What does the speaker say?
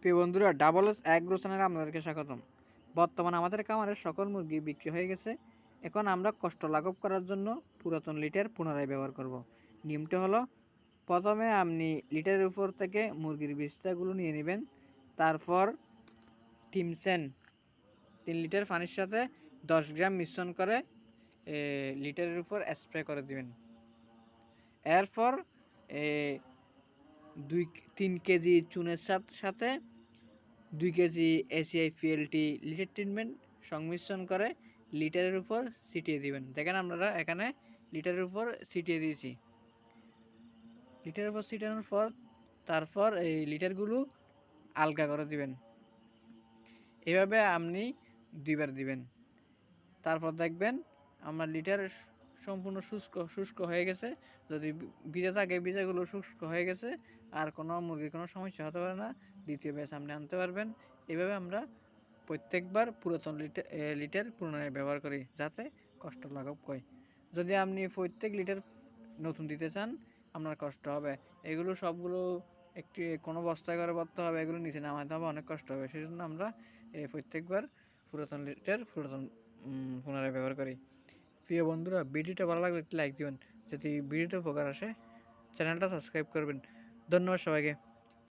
প্রিয় বন্ধুরা, double S agro চ্যানেলে আপনাদেরকে স্বাগতম। বর্তমানে আমাদের খামারের সকল মুরগি বিক্রি হয়ে গেছে। এখন আমরা কষ্ট লাঘব করার জন্য পুরাতন লিটার পুনরায় ব্যবহার করব। নিয়মটা হলো, প্রথমে আপনি লিটারের উপর থেকে মুরগির বিস্তাগুলো নিয়ে নেবেন। তারপর টিমসেন 3 লিটার পানির সাথে 10 গ্রাম মিশ্রণ করে লিটারের উপর স্প্রে করে দিবেন। এরপর 3 কেজি চুনের সাথে 2 KG ACI PLT litre treatment সংমিশ্রণ করে লিটারের উপর ছিটিয়ে দিবেন। দেখেন আমরা এখানে লিটারের উপর ছিটিয়ে দিয়েছি। লিটারের উপর ছিটানোর পর তারপর এই লিটারগুলো আলগা করে দিবেন। এভাবে আপনি 2 বার দিবেন। তারপর দেখবেন আমার লিটার সম্পূর্ণ শুষ্ক হয়ে গেছে। যদি ভিজা থাকে, ভিজাগুলো শুষ্ক হয়ে গেছে, আর কোনো মুরগির কোনো সমস্যা হতে পারে না। দ্বিতীয় ব্যাচ আপনি আনতে পারবেন। এভাবে আমরা প্রত্যেকবার পুরাতন লিটার পুনরায় ব্যবহার করি, যাতে কষ্ট লাঘব হয়। যদি আপনি প্রত্যেক লিটার নতুন দিতে চান, আপনার কষ্ট হবে। এগুলো সবগুলো একটি কোনো বস্তায় করে ভরতে হবে, এগুলো নিচে নামাতে হবে, অনেক কষ্ট হবে। সেই জন্য আমরা প্রত্যেকবার পুরাতন লিটার পুনরায় ব্যবহার করি। প্রিয় বন্ধুরা, ভিডিওটা ভালো লাগলে একটি লাইক দিবেন। যদি ভিডিওটা উপকার আসে, চ্যানেলটা সাবস্ক্রাইব করবেন। ধন্যবাদ সবাইকে।